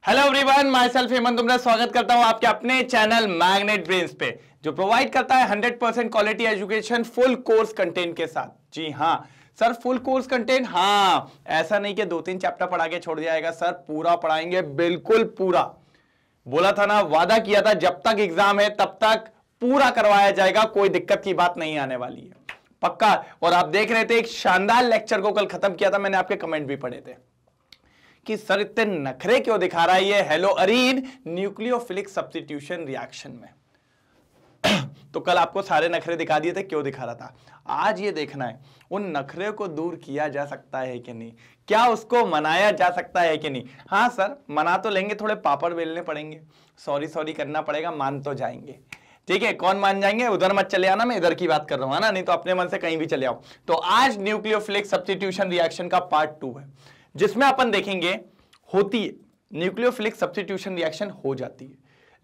Hello everyone, my self Hemant तुमरा स्वागत करता हूं आपके अपने चैनल मैग्नेट ब्रेन्स पे, जो प्रोवाइड करता है 100% quality education full course content के साथ। जी हां सर, फुल कोर्स कंटेंट। हां, ऐसा नहीं कि 2-3 चैप्टर पढ़ा के छोड़ दिया जाएगा सर, पूरा पढ़ाएंगे, बिल्कुल पूरा। बोला था ना, वादा किया था, जब तक एग्जाम है तब तक पूरा करवाया जाएगा, कोई दिक्कत की बात नहीं आने वाली है, पक्का। और आप देख रहे थे एक शानदार लेक्चर को कल खत्म किया था, मैंने आपके कमेंट भी पढ़े थे कि सर इतने नखरे क्यों दिखा रहा है ये hello Areen nucleophilic substitution reaction में। तो कल आपको सारे नखरे दिखा दिए थे, क्यों दिखा रहा था। आज ये देखना है उन नखरे को दूर किया जा सकता है कि नहीं, क्या उसको मनाया जा सकता है कि नहीं। हाँ सर, मना तो लेंगे, थोड़े पापड़ बेलने पड़ेंगे, सॉरी सॉरी करना पड़ेगा, मान तो जाएंगे। ठीक है, कौन मान जाएंगे, उधर मत चले आना, मैं इधर की बात कर रहा हूं ना, नहीं तो अपने मन से कहीं भी चले आओ। तो आज न्यूक्लियोफिलिक सब्स्टिट्यूशन रिएक्शन का पार्ट 2 है, जिसमें अपन देखेंगे होती है न्यूक्लियोफिलिक सब्स्टिट्यूशन रिएक्शन हो जाती है,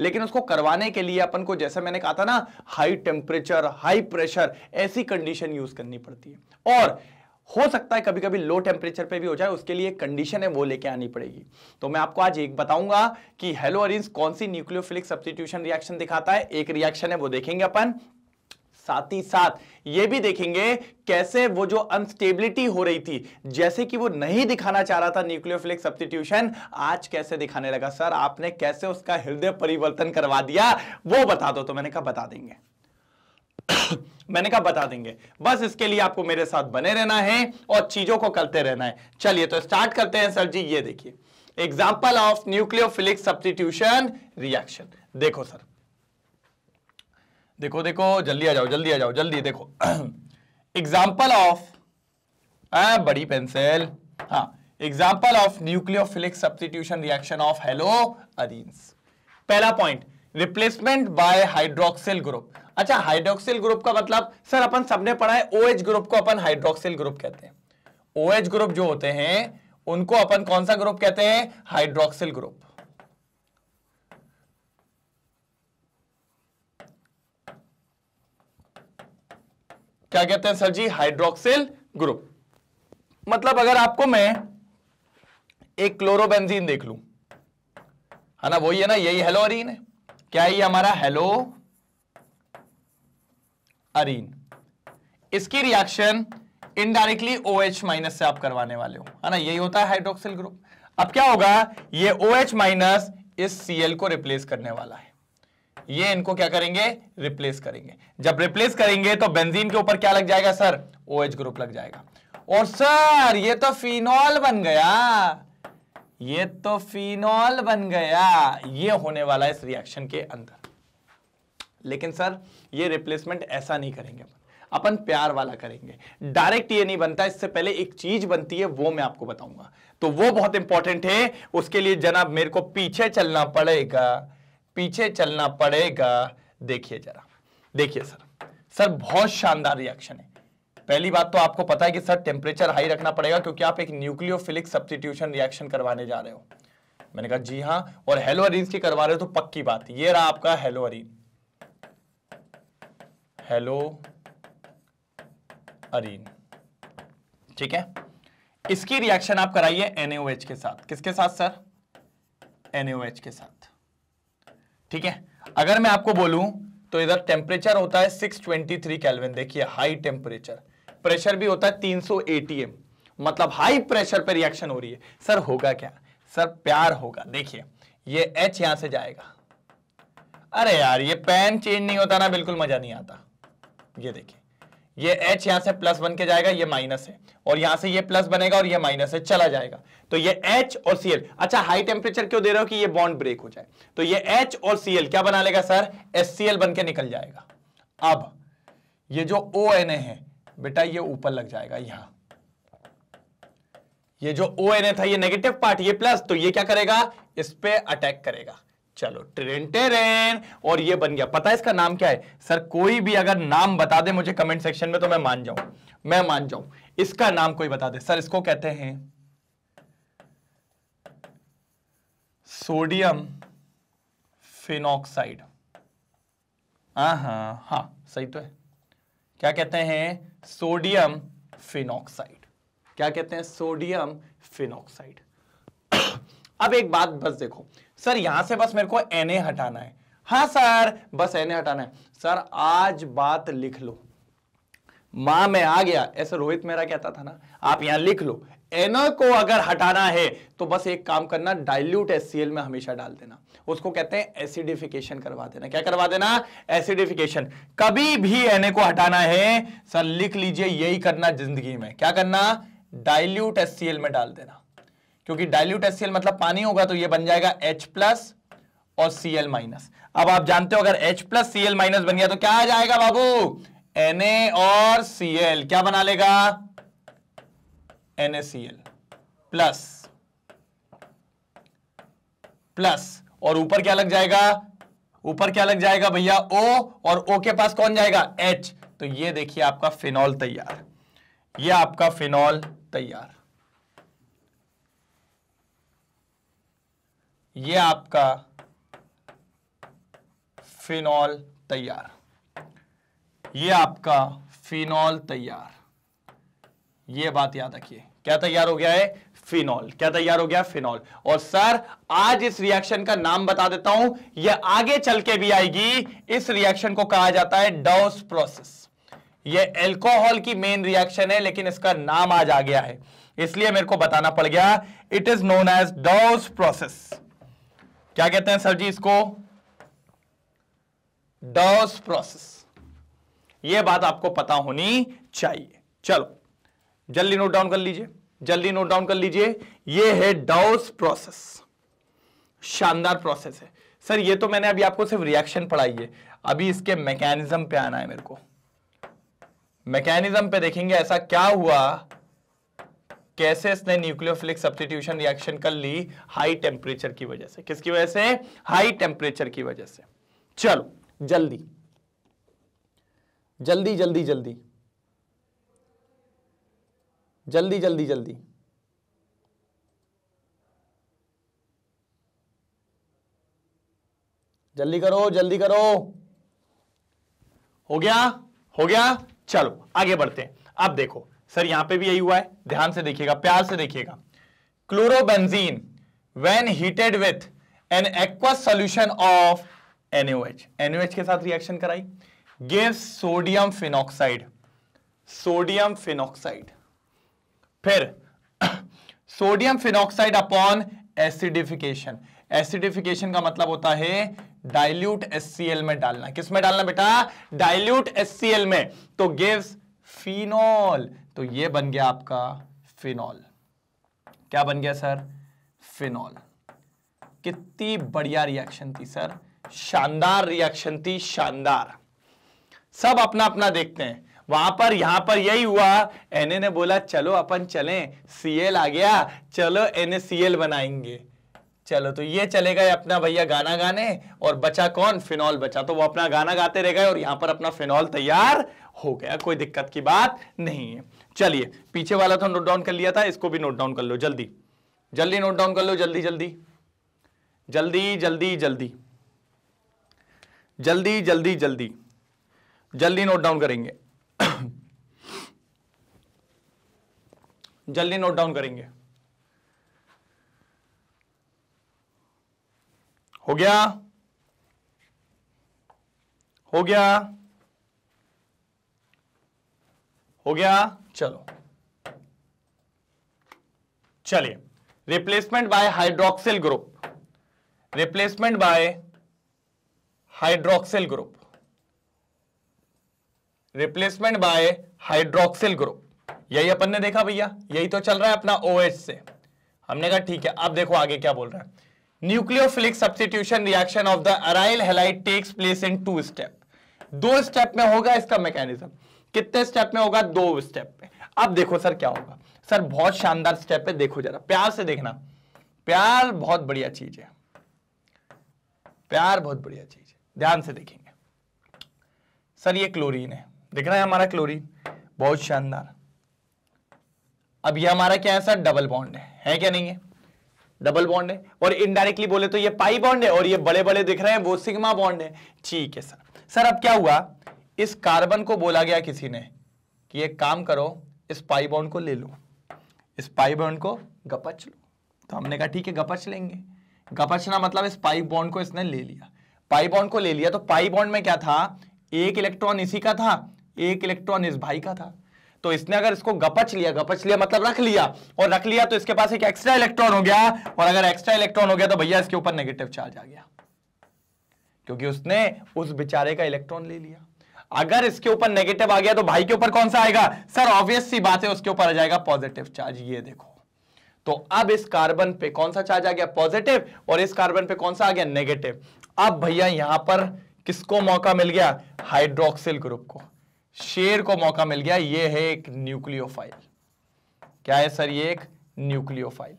लेकिन उसको करवाने के लिए अपन को, जैसे मैंने कहा था ना, हाई टेम्परेचर, हाई प्रेशर, ऐसी कंडीशन यूज करनी पड़ती है। और हो सकता है कभी कभी लो टेम्परेचर पे भी हो जाए, उसके लिए कंडीशन है वो लेके आनी पड़ेगी। तो मैं आपको आज एक बताऊंगा कि हेलो अरीन्स कौन सी न्यूक्लियोफिलिक सब्स्टिट्यूशन रिएक्शन दिखाता है। एक रिएक्शन है वो देखेंगे अपन, साथ ही साथ ये भी देखेंगे कैसे वो जो अनस्टेबिलिटी हो रही थी, जैसे कि वो नहीं दिखाना चाह रहा था न्यूक्लियोफिलिक सब्स्टिट्यूशन, आज कैसे दिखाने लगा। सर आपने कैसे उसका हृदय परिवर्तन करवा दिया, वो बता दो। तो मैंने कहा बता देंगे मैंने कहा बता देंगे, बस इसके लिए आपको मेरे साथ बने रहना है और चीजों को करते रहना है। चलिए तो स्टार्ट करते हैं सर जी। ये देखिए example of nucleophilic substitution reaction. देखो सर, देखो देखो, जल्दी आ जाओ, जल्दी आ जाओ, जल्दी देखो। एग्जाम्पल ऑफ, बड़ी पेंसिल, हाँ, example of nucleophilic substitution reaction of halo arenes. पहला point, replacement by hydroxyl group. अच्छा, हाइड्रोक्सिल ग्रुप का मतलब सर अपन सबने पढ़ा है, OH ग्रुप को अपन हाइड्रोक्सिल ग्रुप कहते हैं। OH ग्रुप जो होते हैं उनको अपन कौन सा ग्रुप कहते हैं, हाइड्रोक्सिल ग्रुप। क्या कहते हैं सर जी, हाइड्रोक्सिल ग्रुप। मतलब अगर आपको मैं एक क्लोरोबेंजीन देख लूं, है ना, वही है ना, यही हेलो अरीन है। क्या है ये हमारा हेलो अरीन। इसकी रिएक्शन इनडायरेक्टली OH माइनस से आप करवाने वाले हो, है ना, यही होता है हाइड्रोक्सिल ग्रुप। अब क्या होगा, ये OH माइनस इस Cl को रिप्लेस करने वाला है, ये इनको क्या करेंगे, रिप्लेस करेंगे। जब रिप्लेस करेंगे तो बेंजीन के ऊपर क्या लग जाएगा सर, OH ग्रुप लग जाएगा। और सर ये तो फिनॉल बन गया, ये तो फिनॉल बन गया, ये होने वाला है इस रिएक्शन के अंदर। लेकिन सर ये रिप्लेसमेंट ऐसा नहीं करेंगे अपन प्यार वाला करेंगे, डायरेक्ट ये नहीं बनता, इससे पहले एक चीज बनती है, वो मैं आपको बताऊंगा। तो वो बहुत इंपॉर्टेंट है, उसके लिए जनाब मेरे को पीछे चलना पड़ेगा, पीछे चलना पड़ेगा। देखिए जरा, देखिए सर बहुत शानदार रिएक्शन है। पहली बात तो आपको पता है कि सर टेम्परेचर हाई रखना पड़ेगा, क्योंकि आप एक न्यूक्लियोफिलिक सब्स्टिट्यूशन रिएक्शन करवाने जा रहे हो। मैंने कहा जी हां, और हेलो अरीन की करवा रहे हो तो पक्की बात, ये रहा आपका हेलो अरीन, हेलो अरीन, ठीक है। इसकी रिएक्शन आप कराइए NaOH के साथ। किसके साथ सर, NaOH के साथ, ठीक है। अगर मैं आपको बोलूं तो इधर टेम्परेचर होता है 623 केल्विन, देखिए हाई टेम्परेचर, प्रेशर भी होता है 300 ATM, मतलब हाई प्रेशर पे रिएक्शन हो रही है। सर होगा क्या, सर प्यार होगा। देखिए ये H यहां से जाएगा, अरे यार ये पेन चेंज नहीं होता ना, बिल्कुल मजा नहीं आता। ये देखिए ये H यहां से प्लस बन के जाएगा, ये माइनस है, और यहां से ये प्लस बनेगा और ये माइनस है, चला जाएगा। तो ये H और Cl, अच्छा हाई टेम्परेचर क्यों दे रहे हो, कि ये बॉन्ड ब्रेक हो जाए। तो ये H और Cl क्या बना लेगा सर, HCl बन के निकल जाएगा। अब ये जो ONA है बेटा, ये ऊपर लग जाएगा यहां, ये जो ONA था ये नेगेटिव पार्ट, ये प्लस, तो ये क्या करेगा, इस पे अटैक करेगा। चलो ट्रेन टेरेन, और ये बन गया। पता है इसका नाम क्या है सर, कोई भी अगर नाम बता दे मुझे कमेंट सेक्शन में तो मैं मान जाऊं, मैं मान जाऊं। इसका नाम कोई बता दे सर, इसको कहते हैं सोडियम फिनॉक्साइड। हाँ सही तो है, क्या कहते हैं, सोडियम फिनॉक्साइड। क्या कहते हैं, सोडियम फिनॉक्साइड। अब एक बात बस देखो सर, यहां से बस मेरे को Na हटाना है। हाँ सर, बस Na हटाना है। सर आज बात लिख लो, मां में आ गया, ऐसा रोहित मेरा कहता था ना, आप यहां लिख लो। Na को अगर हटाना है तो बस एक काम करना, डाइल्यूट HCl में हमेशा डाल देना, उसको कहते हैं एसिडिफिकेशन करवा देना। क्या करवा देना? एसिडिफिकेशन। कभी भी Na को हटाना है सर, लिख लीजिए, यही करना जिंदगी में। क्या करना? डाइल्यूट HCl में डाल देना, क्योंकि डाइल्यूट HCl मतलब पानी होगा, तो ये बन जाएगा H+ और Cl-। अब आप जानते हो अगर H+ Cl- बन गया तो क्या आ जाएगा बाबू? Na और Cl क्या बना लेगा? NaCl प्लस और ऊपर क्या लग जाएगा? ऊपर क्या लग जाएगा भैया? O, और O के पास कौन जाएगा? H। तो ये देखिए आपका फिनॉल तैयार, ये आपका फिनॉल तैयार, ये आपका फिनॉल तैयार, ये आपका फिनॉल तैयार। ये बात याद रखिए, क्या तैयार हो गया है? फिनॉल। क्या तैयार हो गया? फिनॉल। और सर आज इस रिएक्शन का नाम बता देता हूं, ये आगे चल के भी आएगी। इस रिएक्शन को कहा जाता है डाउस प्रोसेस। ये अल्कोहल की मेन रिएक्शन है, लेकिन इसका नाम आज आ गया है, इसलिए मेरे को बताना पड़ गया। It is known as Dow's process. क्या कहते हैं सर जी इसको? Dow's process. यह बात आपको पता होनी चाहिए। चलो जल्दी नोट डाउन कर लीजिए, जल्दी नोट डाउन कर लीजिए। यह है डाउस प्रोसेस, शानदार प्रोसेस है। सर ये तो मैंने अभी आपको सिर्फ रिएक्शन पढ़ाई है, अभी इसके मैकेनिज्म पे आना है मेरे को। मैकेनिज्म पे देखेंगे ऐसा क्या हुआ, कैसे इसने न्यूक्लियोफिलिक सब्स्टिट्यूशन रिएक्शन कर ली हाई टेम्परेचर की वजह से। किसकी वजह से? हाई टेम्परेचर की वजह से। चलो जल्दी जल्दी जल्दी जल्दी जल्दी जल्दी जल्दी जल्दी करो, जल्दी करो। हो गया? हो गया? चलो आगे बढ़ते हैं। अब देखो सर यहां पे भी यही हुआ है, ध्यान से देखिएगा, प्यार से देखिएगा। Chlorobenzene when heated with an aqueous solution of NaOH, NaOH के साथ रिएक्शन कराई, gives sodium phenoxide, sodium phenoxide. फिर sodium phenoxide upon acidification. Acidification का मतलब होता है डाइल्यूट HCl में डालना। किस में डालना बेटा? डाइल्यूट HCl में। तो गिव्स फिनॉल, तो ये बन गया आपका फिनॉल। क्या बन गया सर? फिनॉल। कितनी बढ़िया रिएक्शन थी सर, शानदार रिएक्शन थी, शानदार। सब अपना अपना देखते हैं। वहां पर यहां पर यही हुआ, Na ने बोला चलो अपन चलें, Cl आ गया, चलो NaCl बनाएंगे। चलो तो ये चले गए अपना भैया गाना गाने, और बचा कौन? फिनॉल बचा। तो वो अपना गाना गाते रह गए और यहां पर अपना फिनॉल तैयार हो गया। कोई दिक्कत की बात नहीं है। चलिए पीछे वाला तो नोट डाउन कर लिया था, इसको भी नोट डाउन कर लो, जल्दी जल्दी नोट डाउन कर लो, जल्दी जल्दी जल्दी जल्दी जल्दी जल्दी जल्दी जल्दी जल्दी नोट डाउन करेंगे, जल्दी नोट डाउन करेंगे। हो गया? हो गया? हो गया? चलो चलिए, replacement by hydroxyl group, replacement by hydroxyl group, replacement by hydroxyl group. यही अपन ने देखा भैया, यही तो चल रहा है अपना OH से। हमने कहा ठीक है, अब देखो आगे क्या बोल रहा है। Nucleophilic substitution reaction of the aryl halide takes place in 2 step. 2 step में होगा इसका मैकेनिज्म। कितने स्टेप में होगा? 2 स्टेप में। अब देखो सर क्या होगा। सर बहुत शानदार स्टेप है, देखो जरा प्यार से देखना। प्यार बहुत बढ़िया चीज है, प्यार बहुत बढ़िया चीज है, ध्यान से देखेंगे। सर ये क्लोरीन है, दिख रहा है हमारा क्लोरीन, बहुत शानदार। अब ये हमारा क्या है सर? डबल बॉन्ड है क्या नहीं है? डबल बॉन्ड है। और इनडायरेक्टली बोले तो ये पाई बॉन्ड है, और ये बड़े बड़े दिख रहे हैं वो सिग्मा बॉन्ड है। ठीक है सर। सर अब क्या हुआ, इस कार्बन को बोला गया किसी ने कि एक काम करो, इस पाई बॉन्ड को ले लो, इस पाई बॉन्ड को गपच लो। तो हमने कहा ठीक है गपच लेंगे। गपचना मतलब इस पाई बॉन्ड को इसने ले लिया, पाई बॉन्ड को ले लिया, तो पाई बॉन्ड में क्या था, एक इलेक्ट्रॉन इसी का था, एक इलेक्ट्रॉन इस भाई का था। तो इसने अगर इसको गपच लिया मतलब रख लिया, और रख लिया तो इसके पास एक एक्स्ट्रा इलेक्ट्रॉन हो गया, और अगर एक्स्ट्रा इलेक्ट्रॉन हो गया तो भैया इसके ऊपर नेगेटिव चार्ज आ गया, क्योंकि उसने उस बेचारे का इलेक्ट्रॉन ले लिया। अगर इसके ऊपर नेगेटिव आ गया तो भाई के ऊपर कौन सा आएगा सर, ऑब्वियस सी बात है उसके ऊपर आ जाएगा पॉजिटिव चार्ज। ये देखो, तो अब इस कार्बन पे कौन सा चार्ज आ गया, पॉजिटिव, और इस कार्बन पे कौन सा आ गया, नेगेटिव। अब भैया यहां पर किसको मौका मिल गया, हाइड्रोक्सिल ग्रुप को, शेर को मौका मिल गया। ये है एक न्यूक्लियोफाइल। क्या है सर, ये एक न्यूक्लियोफाइल।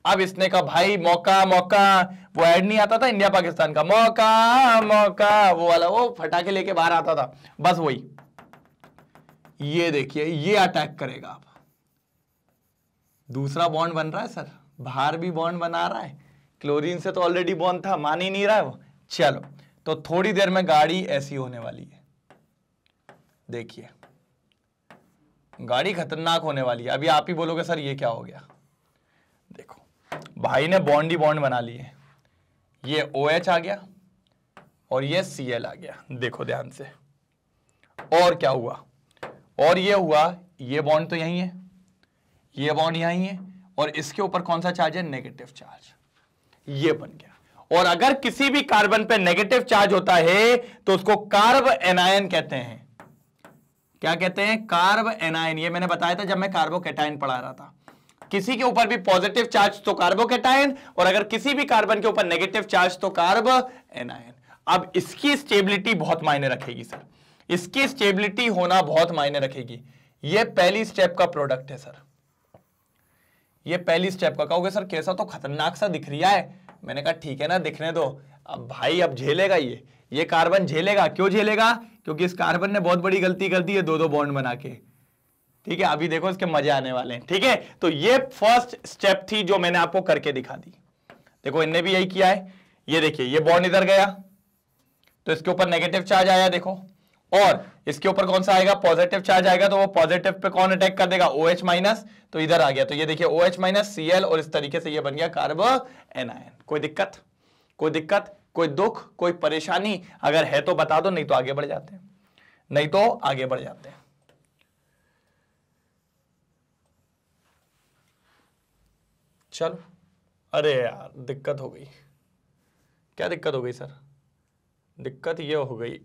अब इसने कहा भाई मौका मौका, वो ऐड नहीं आता था इंडिया पाकिस्तान का, मौका मौका, वो वाला, वो फटाके लेके बाहर आता था, बस वही। ये देखिए ये अटैक करेगा। अब दूसरा बॉन्ड बन रहा है सर, बाहर भी बॉन्ड बना रहा है, क्लोरीन से तो ऑलरेडी बॉन्ड था, मान ही नहीं रहा है वो। चलो, तो थोड़ी देर में गाड़ी ऐसी होने वाली है, देखिए गाड़ी खतरनाक होने वाली है। अभी आप ही बोलोगे सर ये क्या हो गया, देखो भाई ने बॉन्ड ही बॉन्ड बना लिए, ये OH आ गया और ये Cl आ गया, देखो ध्यान से। और क्या हुआ, और ये हुआ, ये बॉन्ड तो यही है, ये बॉन्ड यही है, और इसके ऊपर कौन सा चार्ज है, नेगेटिव चार्ज, ये बन गया। और अगर किसी भी कार्बन पे नेगेटिव चार्ज होता है तो उसको कार्ब एनायन कहते हैं। क्या कहते हैं, कार्ब एनायन। ये मैंने बताया था जब मैं कार्बोकैटायन पढ़ा रहा था। किसी के ऊपर भी पॉजिटिव चार्ज तो कार्बोकैटायन, और अगर किसी भी कार्बन के ऊपर नेगेटिव चार्ज तो कार्ब एनायन। अब इसकी स्टेबिलिटी बहुत मायने रखेगी सर, इसकी स्टेबिलिटी होना बहुत मायने रखेगी। ये पहली स्टेप का प्रोडक्ट है सर, ये पहली स्टेप का। कहोगे सर कैसा, तो खतरनाक सा दिख रहा है। मैंने कहा ठीक है ना, दिखने दो। अब भाई अब झेलेगा ये कार्बन झेलेगा। क्यों झेलेगा, क्योंकि इस कार्बन ने बहुत बड़ी गलती कर दी है, दो बॉन्ड बना के। ठीक है, अभी देखो इसके मजे आने वाले हैं। ठीक है, तो ये फर्स्ट स्टेप थी जो मैंने आपको करके दिखा दी। देखो इनने भी यही किया है। ये देखिए ये बॉन्ड इधर गया तो इसके ऊपर नेगेटिव चार्ज आया, देखो, और इसके ऊपर कौन सा आएगा, पॉजिटिव चार्ज आएगा। तो वो पॉजिटिव पे कौन अटैक कर देगा, OH माइनस, तो इधर आ गया। तो ये देखिए OH माइनस Cl, और इस तरीके से ये बन गया कार्ब एनायन। कोई दिक्कत, कोई दिक्कत, कोई दुख, कोई परेशानी अगर है तो बता दो, नहीं तो आगे बढ़ जाते हैं, नहीं तो आगे बढ़ जाते हैं। चलो, अरे यार दिक्कत हो गई। क्या दिक्कत हो गई सर, दिक्कत ये हो गई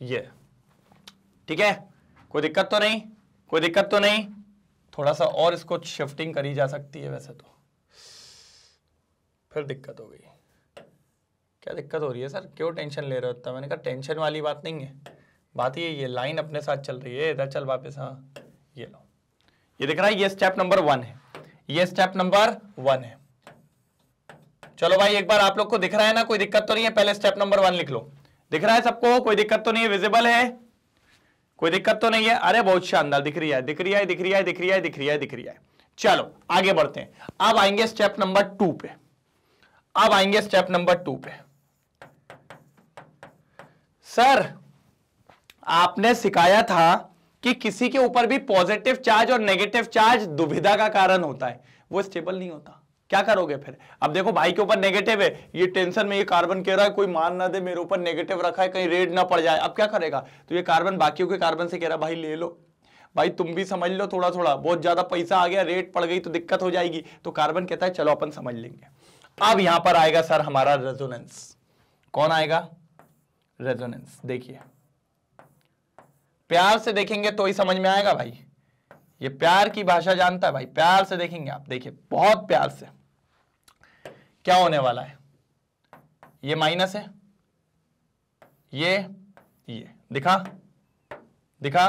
ये, ठीक है, कोई दिक्कत तो नहीं, कोई दिक्कत तो नहीं। थोड़ा सा और इसको शिफ्टिंग करी जा सकती है वैसे तो, फिर दिक्कत हो गई। क्या दिक्कत हो रही है सर, क्यों टेंशन ले रहे हो? मैंने कहा टेंशन वाली बात नहीं है, बात ये लाइन अपने साथ चल रही है। इधर चल वापस, हाँ ये लो, ये दिख रहा है, ये स्टेप नंबर 1 है, ये स्टेप नंबर 1 है। चलो भाई एक बार आप लोग को दिख रहा है ना, कोई दिक्कत तो नहीं है? पहले स्टेप नंबर 1 लिख लो। दिख रहा है सबको, कोई दिक्कत तो नहीं है? विजिबल है, कोई दिक्कत तो नहीं है? अरे बहुत शानदार, दिख रही है, दिख रही है, दिख रही है, दिख रही है, दिख रही है, दिख रही है। चलो आगे बढ़ते हैं। अब आएंगे स्टेप नंबर 2 पे, अब आएंगे स्टेप नंबर 2 पे। सर आपने सिखाया था कि किसी के ऊपर भी पॉजिटिव चार्ज और नेगेटिव चार्ज दुविधा का कारण होता है, वो स्टेबल नहीं होता। क्या करोगे फिर? अब देखो भाई के ऊपर नेगेटिव है, ये टेंशन में, ये कार्बन कह रहा है कोई मान ना दे, मेरे ऊपर नेगेटिव रखा है, कहीं रेड ना पड़ जाए। अब क्या करेगा? तो ये कार्बन बाकियों के कार्बन से कह रहा भाई ले लो, भाई तुम भी समझ लो थोड़ा थोड़ा, बहुत ज्यादा पैसा आ गया, रेट पड़ गई तो दिक्कत हो जाएगी। तो कार्बन कहता है चलो अपन समझ लेंगे। अब यहां पर आएगा सर हमारा रेजोनेंस। कौन आएगा? रेजोनेंस। देखिए प्यार से देखेंगे तो ही समझ में आएगा भाई, ये प्यार की भाषा जानता है भाई, प्यार से देखेंगे आप। देखिए बहुत प्यार से, क्या होने वाला है, ये माइनस है, ये दिखा दिखा,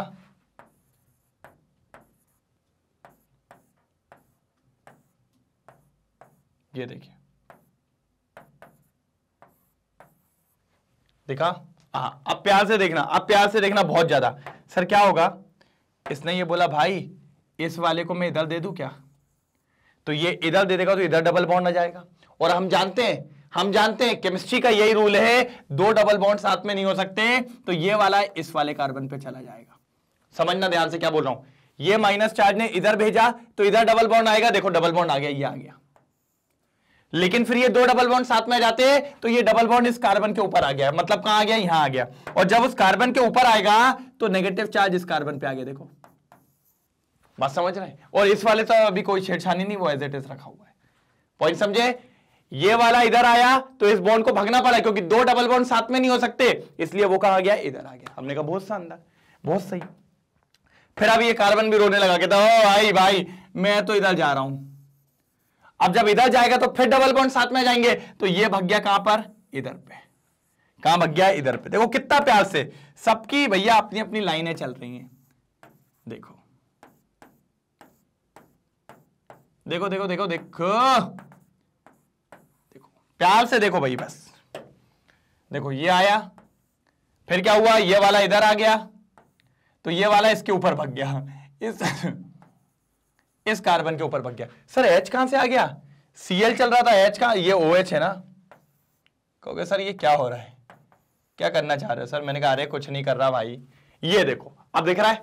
ये देखिए दिखा। हाँ अब प्यार से देखना, अब प्यार से देखना बहुत ज्यादा। सर क्या होगा? इसने ये बोला भाई इस वाले को मैं इधर दे दूं क्या, तो ये इधर दे देगा तो इधर डबल बॉन्ड आ जाएगा। और हम जानते हैं केमिस्ट्री का यही रूल है, 2 डबल बॉन्ड साथ में नहीं हो सकते, तो ये वाला इस वाले कार्बन पे चला जाएगा। समझना ध्यान से क्या बोल रहा हूं, ये माइनस चार्ज ने इधर भेजा तो इधर डबल बॉन्ड आएगा, देखो डबल बॉन्ड आ गया, ये आ गया। लेकिन फिर ये दो डबल बॉन्ड साथ में जाते हैं तो ये डबल बॉन्ड इस कार्बन के ऊपर आ गया, मतलब कहां आ गया, यहां आ गया। और जब उस कार्बन के ऊपर आएगा तो नेगेटिव चार्ज इस कार्बन पे आ गया, देखो बात समझ रहे हैं। और इस वाले तो अभी कोई छेड़छानी नहीं, वो एज इट इज रखा हुआ है। पॉइंट समझे? ये वाला इधर आया तो इस बॉन्ड को भागना पड़ा, क्योंकि दो डबल बॉन्ड साथ में नहीं हो सकते, इसलिए वो कहां गया, इधर आ गया। हमने कहा बहुत शानदार, बहुत सही। फिर अब ये कार्बन भी रोने लगा, कहता ओ भाई भाई मैं तो इधर जा रहा हूं। अब जब इधर जाएगा तो फिर डबल बॉन्ड साथ में जाएंगे, तो ये भाग गया कहां पर, इधर पे। कहां भाग गया, इधर पे। देखो कितना प्यार से सबकी भैया अपनी अपनी लाइनें चल रही हैं। देखो देखो देखो देखो देखो देखो प्यार से देखो भाई, बस देखो ये आया, फिर क्या हुआ, ये वाला इधर आ गया तो ये वाला इसके ऊपर भाग गया, इस कार्बन के ऊपर भाग गया। सर H कहां से आ गया, Cl चल रहा था, H कहां, ये OH है ना। कहोगे सर ये क्या हो रहा है, क्या करना चाह रहे हो सर? मैंने कहा अरे कुछ नहीं कर रहा भाई। ये देखो अब दिख रहा है,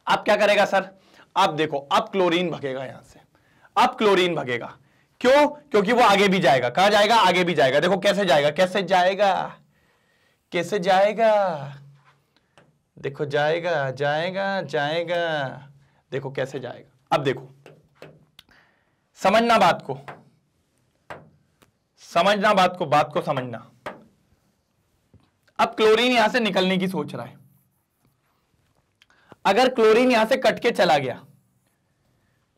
अब क्या करेगा सर, अब देखो अब क्लोरीन भगेगा यहां से, अब क्लोरीन भगेगा। क्यों? क्योंकि वो आगे भी जाएगा। कहां जाएगा, आगे भी जाएगा। देखो कैसे जाएगा, कैसे जाएगा, कैसे जाएगा, देखो जाएगा जाएगा जाएगा, देखो कैसे जाएगा। अब देखो समझना बात को, समझना बात को, बात को समझना। अब क्लोरीन यहां से निकलने की सोच रहा है। अगर क्लोरीन यहां से कट के चला गया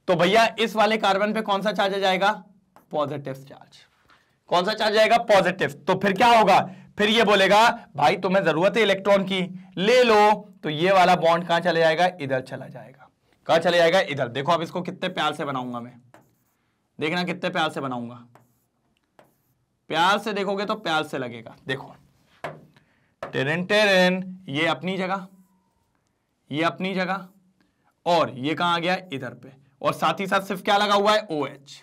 तो भैया इस वाले कार्बन पे कौन सा चार्ज आ जाएगा, पॉजिटिव चार्ज। कौन सा चार्ज आएगा, पॉजिटिव। तो फिर क्या होगा, फिर ये बोलेगा भाई तुम्हें जरूरत है इलेक्ट्रॉन की, ले लो। तो ये वाला बॉन्ड कहां चले जाएगा, इधर चला जाएगा। कहां चले जाएगा, इधर। देखो अब इसको कितने प्यार से बनाऊंगा मैं, देखना कितने प्यार से बनाऊंगा। प्यार से देखोगे तो प्यार से लगेगा। देखो टेरन टेरन, ये अपनी जगह, ये अपनी जगह, और ये कहां आ गया, इधर पे। और साथ ही साथ सिर्फ क्या लगा हुआ है, OH,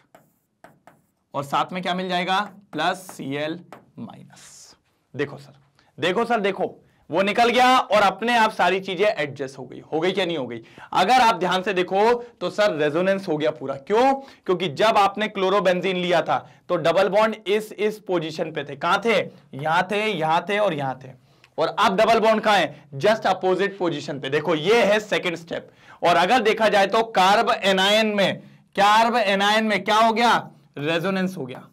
और साथ में क्या मिल जाएगा, प्लस Cl माइनस। देखो सर, देखो सर, देखो वो निकल गया और अपने आप सारी चीजें एडजस्ट हो गई क्या नहीं हो गई। अगर आप ध्यान से देखो तो सर रेजोनेंस हो गया पूरा। क्यों? क्योंकि जब आपने क्लोरोबेंजीन लिया था तो डबल बॉन्ड इस पोजीशन पे थे। कहां थे, यहां थे, यहां थे और यहां थे। और अब डबल बॉन्ड कहां है, जस्ट अपोजिट पोजीशन पे। देखो ये है सेकंड स्टेप। और अगर देखा जाए तो कार्ब एनायन में क्या हो गया, रेजोनेंस हो गया।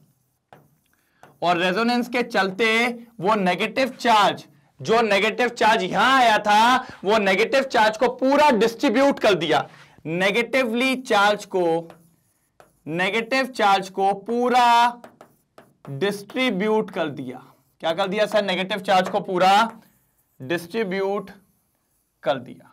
और रेजोनेंस के चलते वो नेगेटिव चार्ज, जो नेगेटिव चार्ज यहां आया था, वो नेगेटिव चार्ज को पूरा डिस्ट्रीब्यूट कर दिया। नेगेटिव चार्ज को पूरा डिस्ट्रीब्यूट कर दिया। क्या कर दिया सर, नेगेटिव चार्ज को पूरा डिस्ट्रीब्यूट कर दिया।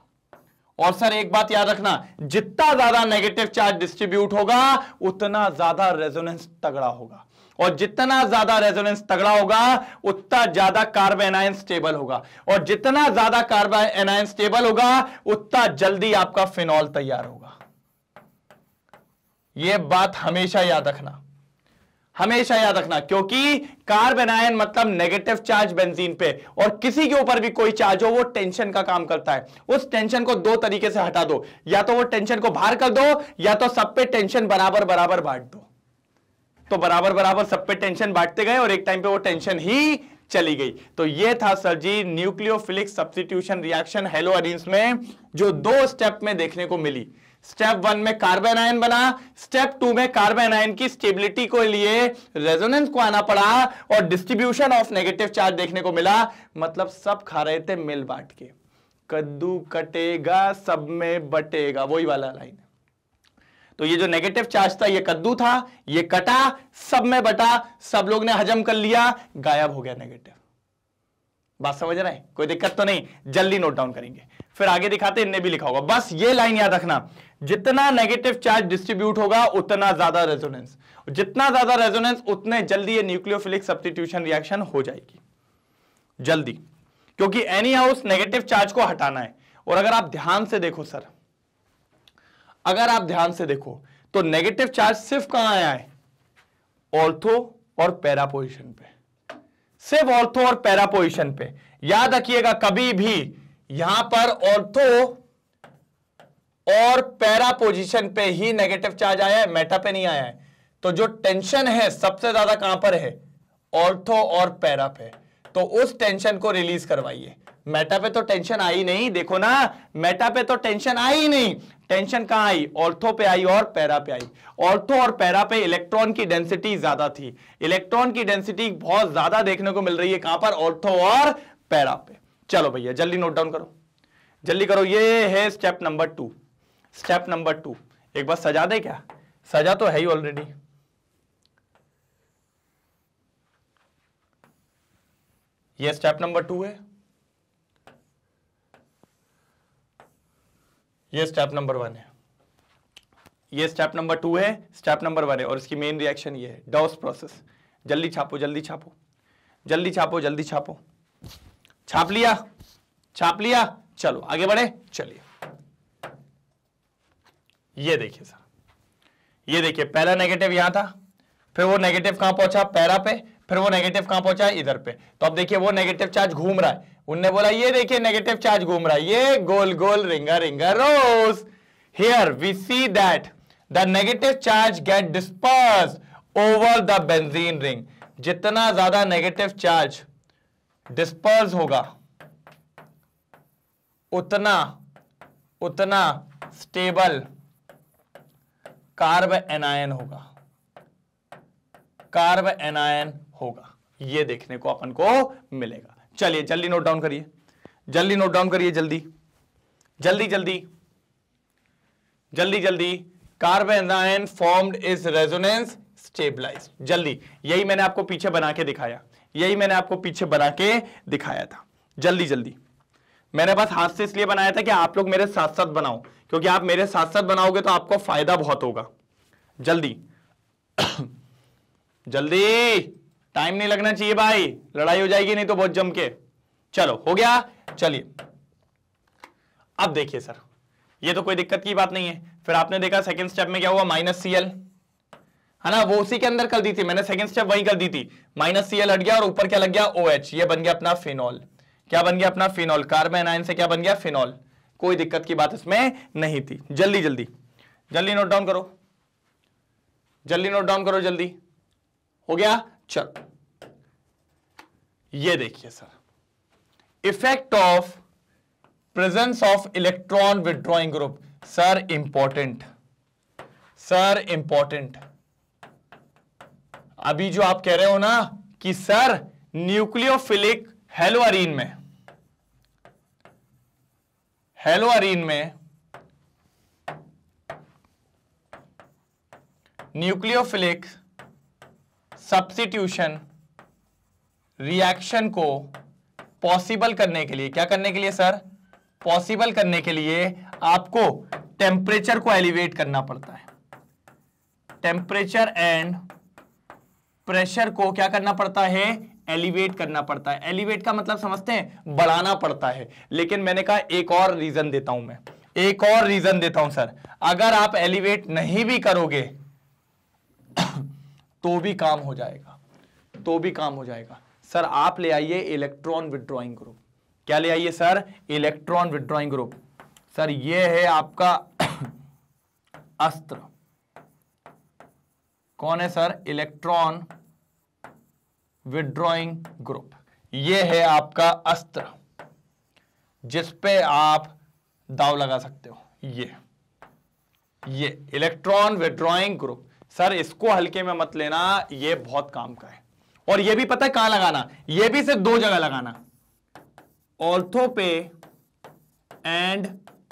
और सर एक बात याद रखना, जितना ज्यादा नेगेटिव चार्ज डिस्ट्रीब्यूट होगा उतना ज्यादा रेजोनेंस तगड़ा होगा, और जितना ज्यादा रेजोनेंस तगड़ा होगा उतना ज्यादा कार्ब एनायन स्टेबल होगा, और जितना ज्यादा कार्ब एनायन स्टेबल होगा उतना जल्दी आपका फिनॉल तैयार होगा। यह बात हमेशा याद रखना, हमेशा याद रखना, क्योंकि कार्ब एनायन मतलब नेगेटिव चार्ज बेंजीन पे, और किसी के ऊपर भी कोई चार्ज हो वो टेंशन का काम करता है। उस टेंशन को दो तरीके से हटा दो, या तो वो टेंशन को बाहर कर दो, या तो सब पे टेंशन बराबर बराबर बांट दो। तो बराबर बराबर सब पे टेंशन बांटते गए और एक टाइम पे वो टेंशन ही चली गई। तो ये था सर जी न्यूक्लियोफिलिक सब्स्टिट्यूशन रिएक्शन हेलोअरीन्स में, जो दो स्टेप में देखने को मिली। स्टेप 1 में कार्बन आयन बना, स्टेप 2 में कार्बन आयन की स्टेबिलिटी को लिए रेजोनेंस को आना पड़ा, और डिस्ट्रीब्यूशन ऑफ नेगेटिव चार्ज देखने को मिला। मतलब सब खा रहे थे मिल बांट के, कद्दू कटेगा सब में बटेगा, वही वाला लाइन है। तो ये जो नेगेटिव चार्ज था ये कद्दू था, ये कटा, सब में बटा, सब लोग ने हजम कर लिया, गायब हो गया नेगेटिव। बात समझ रहे हैं, कोई दिक्कत तो नहीं, जल्दी नोट डाउन करेंगे, फिर आगे दिखाते, इनने भी लिखा होगा। बस ये लाइन याद रखना, जितना नेगेटिव चार्ज डिस्ट्रीब्यूट होगा उतना ज्यादा रेजोनेंस, जितना ज्यादा रेजोनेंस उतने जल्दी ये न्यूक्लियोफिलिक सब्स्टिट्यूशन रिएक्शन हो जाएगी जल्दी, क्योंकि एनी हाउस नेगेटिव चार्ज को हटाना है। और अगर आप ध्यान से देखो सर, अगर आप ध्यान से देखो तो नेगेटिव चार्ज सिर्फ कहां आया है, ऑर्थो और पैरा पोजीशन पे, सिर्फ ऑर्थो और पैरा पोजीशन पे। याद रखिएगा कभी भी यहां पर ऑर्थो और पैरा पोजीशन पे ही नेगेटिव चार्ज आया है, मेटा पे नहीं आया है। तो जो टेंशन है सबसे ज्यादा कहां पर है, ऑर्थो और पैरा पे, तो उस टेंशन को रिलीज करवाइए। मेटा पे तो टेंशन आई नहीं, देखो ना, मेटा पे तो टेंशन आई नहीं, टेंशन कहां आई, ऑर्थो पे आई और पैरा पे आई। ऑर्थो और पैरा पे इलेक्ट्रॉन की डेंसिटी ज्यादा थी, इलेक्ट्रॉन की डेंसिटी बहुत ज्यादा देखने को मिल रही है कहां पर, ऑर्थो और पैरा पे। चलो भैया जल्दी नोट डाउन करो, जल्दी करो, ये है स्टेप नंबर 2। स्टेप नंबर 2 एक बार सजा दे, क्या सजा तो है ही ऑलरेडी। ये स्टेप नंबर 2 है, ये स्टेप नंबर 1 है, ये स्टेप नंबर 2 है, स्टेप नंबर 1 है, और इसकी मेन रिएक्शन ये है, डॉस प्रोसेस। जल्दी छापो, जल्दी छापो, जल्दी छापो, जल्दी छापो। छाप लिया, छाप लिया, चलो आगे बढ़े। चलिए ये देखिए सर, ये देखिए पहला नेगेटिव यहां था, फिर वो नेगेटिव कहां पहुंचा, पैरा पे, फिर वो नेगेटिव कहां पहुंचा, इधर पे। तो अब देखिए वो नेगेटिव चार्ज घूम रहा है, उनने बोला ये देखिए नेगेटिव चार्ज घूम रहा है, ये गोल गोल ring a ring a rose. Here we see that the negative charge get dispersed over the benzene ring. जितना ज्यादा नेगेटिव चार्ज डिस्पर्स होगा उतना स्टेबल कार्ब एनायन होगा, कार्ब एनायन होगा, ये देखने को अपन को मिलेगा। चलिए जल्दी नोट डाउन करिए, जल्दी नोट डाउन करिए, जल्दी जल्दी जल्दी जल्दी जल्दी। Carbanion formed is resonance stabilize. जल्दी, यही मैंने आपको पीछे बना के दिखाया, यही मैंने आपको पीछे बना के दिखाया था। जल्दी जल्दी, मैंने बस हाथ से इसलिए बनाया था कि आप लोग मेरे साथ साथ बनाओ, क्योंकि आप मेरे साथ साथ बनाओगे तो आपको फायदा बहुत होगा। जल्दी जल्दी, टाइम नहीं लगना चाहिए भाई, लड़ाई हो जाएगी नहीं तो बहुत जम के। चलो हो गया, चलिए अब देखिए सर, ये तो कोई दिक्कत की बात नहीं है। फिर आपने देखा सेकंड स्टेप में क्या हुआ, -Cl, है ना, वो उसी के अंदर कर दी थी मैंने, सेकंड स्टेप वही कर दी थी। -Cl हट गया और ऊपर क्या लग गया, OH, ये बन गया अपना फिनॉल। क्या बन गया अपना फिनॉल, कार्बन एनायन से क्या बन गया, फिनॉल। कोई दिक्कत की बात इसमें नहीं थी। जल्दी जल्दी जल्दी नोट डाउन करो, जल्दी नोट डाउन करो, जल्दी हो गया। चलो ये देखिए sir, effect of presence of electron withdrawing group. Sir important, sir important. अभी जो आप कह रहे हो ना कि सर न्यूक्लियोफिलिक हेलोअरीन में, हेलोअरीन में न्यूक्लियोफिलिक सब्स्टिट्यूशन रिएक्शन को पॉसिबल करने के लिए, क्या करने के लिए सर, पॉसिबल करने के लिए आपको टेम्परेचर को एलिवेट करना पड़ता है। टेम्परेचर एंड प्रेशर को क्या करना पड़ता है, एलिवेट करना पड़ता है। एलिवेट का मतलब समझते हैं, बढ़ाना पड़ता है। लेकिन मैंने कहा एक और रीजन देता हूं मैं, एक और रीजन देता हूं सर, अगर आप एलिवेट नहीं भी करोगे तो भी काम हो जाएगा, तो भी काम हो जाएगा। सर आप ले आइए इलेक्ट्रॉन विथड्रॉइंग ग्रुप। क्या ले आइए sir, electron withdrawing group. Sir ये है आपका अस्त्र, कौन है सर, इलेक्ट्रॉन विथड्रॉइंग ग्रुप। ये है आपका अस्त्र जिस पे आप दांव लगा सकते हो। ये इलेक्ट्रॉन विथड्रॉइंग ग्रुप। सर इसको हल्के में मत लेना, ये बहुत काम का है। और ये भी पता है कहां लगाना, ये भी सिर्फ 2 जगह लगाना, ऑर्थो पे एंड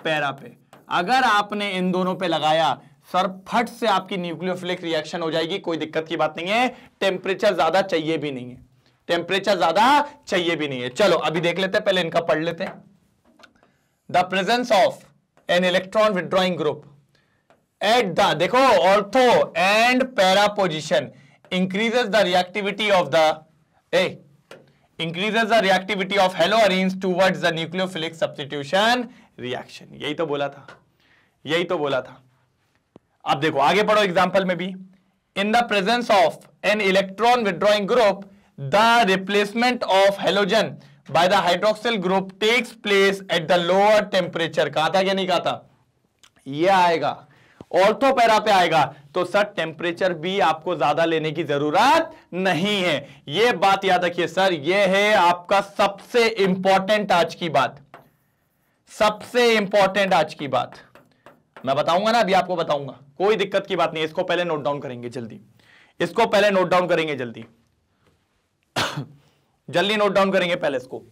पैरा पे। अगर आपने इन दोनों पे लगाया सर, फट से आपकी न्यूक्लियोफिलिक रिएक्शन हो जाएगी, कोई दिक्कत की बात नहीं है। टेम्परेचर ज्यादा चाहिए भी नहीं है, टेम्परेचर ज्यादा चाहिए भी नहीं है। चलो अभी देख लेते हैं, पहले इनका पढ़ लेते हैं। The presence of an electron withdrawing group at the, देखो, ortho and para position increases the reactivity of the increases the reactivity of haloarenes towards the nucleophilic substitution reaction। यही तो बोला था, यही तो बोला था। अब देखो आगे पढ़ो एग्जांपल में भी, in the presence of an electron withdrawing group the replacement of halogen by the hydroxyl group takes place at the lower temperature। कहा था क्या नहीं कहा था, ये आएगा, ऑर्थो पैरा पे आएगा, तो सर टेम्परेचर भी आपको ज्यादा लेने की जरूरत नहीं है। ये बात याद रखिए सर, ये है आपका सबसे इंपॉर्टेंट आज की बात, सबसे इंपॉर्टेंट आज की बात। मैं बताऊंगा ना, अभी आपको बताऊंगा, कोई दिक्कत की बात नहीं। इसको पहले नोट डाउन करेंगे जल्दी, इसको पहले नोट डाउन करेंगे जल्दी जल्दी नोट डाउन करेंगे पहले इसको,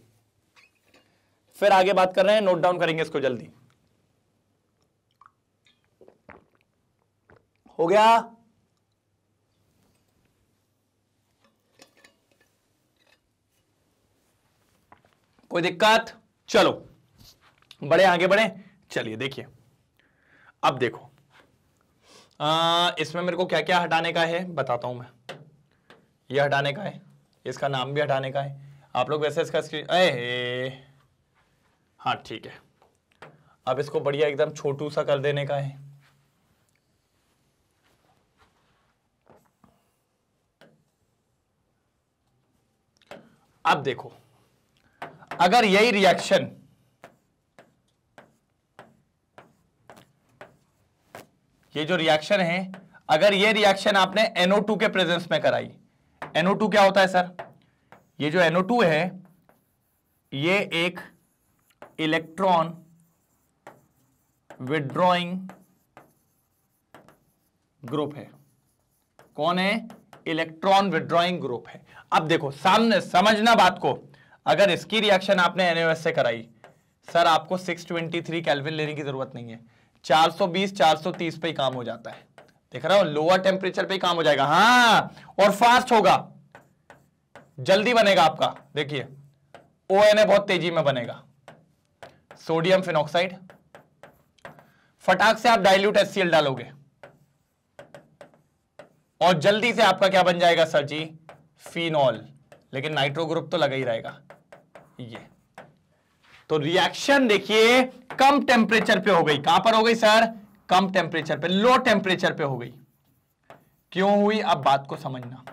फिर आगे बात कर रहे हैं। नोट डाउन करेंगे इसको जल्दी। हो गया? कोई दिक्कत? चलो बड़े आगे बढ़े। चलिए देखिए, अब देखो इसमें मेरे को क्या क्या हटाने का है बताता हूं मैं। ये हटाने का है, इसका नाम भी हटाने का है। आप लोग वैसे इसका स्क्रीन हाँ ठीक है। अब इसको बढ़िया एकदम छोटू सा कर देने का है। अब देखो, अगर यही रिएक्शन ये जो रिएक्शन है, अगर ये रिएक्शन आपने NO2 के प्रेजेंस में कराई, NO2 क्या होता है सर? ये जो NO2 है ये एक इलेक्ट्रॉन विड्रॉइंग ग्रुप है। कौन है? इलेक्ट्रॉन विड्रॉइंग ग्रुप है। अब देखो सामने समझना बात को, अगर इसकी रिएक्शन आपने NaOH से कराई, सर आपको 623 केल्विन लेने की जरूरत नहीं है, 420 430 पे ही काम हो जाता है। देख रहा हो, लोअर टेम्परेचर पे ही काम हो जाएगा। हाँ, और फास्ट होगा, जल्दी बनेगा आपका। देखिए ONA बहुत तेजी में बनेगा, सोडियम फिनॉक्साइड, फटाक से आप डाइल्यूट HCl डालोगे और जल्दी से आपका क्या बन जाएगा सर जी? फिनॉल। लेकिन नाइट्रो ग्रुप तो लगा ही रहेगा। ये तो रिएक्शन देखिए कम टेम्परेचर पे हो गई। कहां पर हो गई सर? कम टेम्परेचर पे, लो टेम्परेचर पे हो गई। क्यों हुई? अब बात को समझना,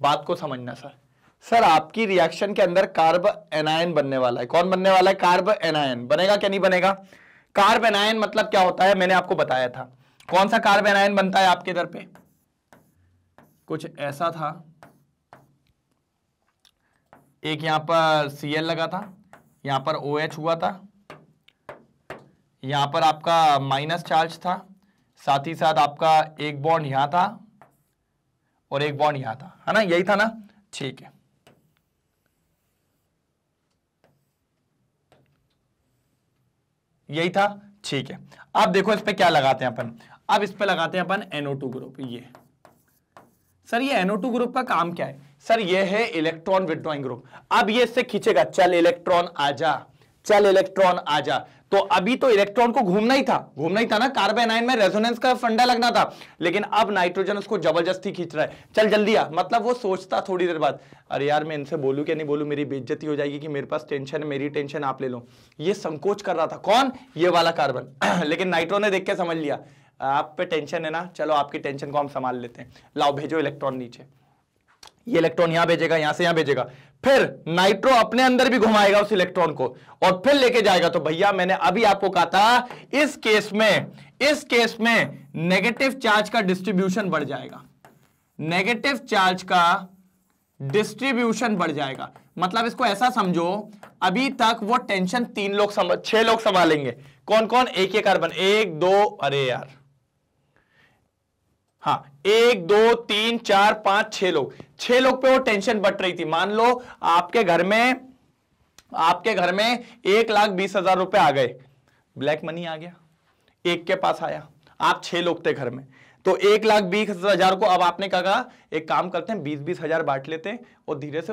बात को समझना सर। सर आपकी रिएक्शन के अंदर कार्ब एनायन बनने वाला है। कौन बनने वाला है? Carb anion. बनेगा क्या नहीं बनेगा? कार्ब एनायन मतलब क्या होता है मैंने आपको बताया था। कौन सा कार्ब एनायन बनता है आपके इधर पे? कुछ ऐसा था, एक यहां पर Cl लगा था, यहां पर OH हुआ था, यहां पर आपका माइनस चार्ज था, साथ ही साथ आपका एक बॉन्ड यहां था और एक बॉन्ड यहां था, है ना? यही था ना? ठीक है, यही था। ठीक है, अब देखो इस पे क्या लगाते हैं अपन। अब इस पे लगाते हैं अपन NO2 ग्रुप। ये सर ये NO2 ग्रुप का काम क्या है? सर ये है इलेक्ट्रॉन विड्रॉइंग ग्रुप। अब ये इससे खींचेगा, चल इलेक्ट्रॉन आजा, चल इलेक्ट्रॉन आजा। तो अभी तो इलेक्ट्रॉन को घूमना ही था, घूमना ही था ना। कार्बन आयन में रेजोनेंस का फंडा लगना था, लेकिन अब नाइट्रोजन उसको जबरदस्ती खींच रहा है, चल जल्दी आ। मतलब वो सोचता थोड़ी देर बाद, अरे यार मैं इनसे बोलूं क्या नहीं बोलूं, मेरी बेइज्जती हो जाएगी कि मेरे पास टेंशन है, मेरी टेंशन आप ले लो। ये संकोच कर रहा था। कौन? ये वाला कार्बन लेकिन नाइट्रो ने देख के समझ लिया, आप पे टेंशन है ना, चलो आपकी टेंशन को हम संभाल लेते हैं, लाओ भेजो इलेक्ट्रॉन नीचे। ये इलेक्ट्रॉन यहां भेजेगा, यहां से यहां भेजेगा, फिर नाइट्रो अपने अंदर भी घुमाएगा उस इलेक्ट्रॉन को और फिर लेके जाएगा। तो भैया मैंने अभी आपको कहा था, इस केस में नेगेटिव चार्ज का डिस्ट्रीब्यूशन बढ़ जाएगा, नेगेटिव चार्ज का डिस्ट्रीब्यूशन बढ़ जाएगा। मतलब इसको ऐसा समझो, अभी तक वो टेंशन 6 लोग संभालेंगे। कौन कौन? एक ये कार्बन, 1 2, अरे यार हाँ, 1 2 3 4 5 6 लोग, 6 लोग पे वो टेंशन बट रही थी। मान लो आपके घर में 1,20,000 रुपए आ गए, ब्लैक मनी आ गया, एक के पास आया, आप 6 लोग थे घर में, तो 1,20,000 को अब आपने कहा एक काम करते हैं 20-20 हजार बांट लेते हैं और धीरे से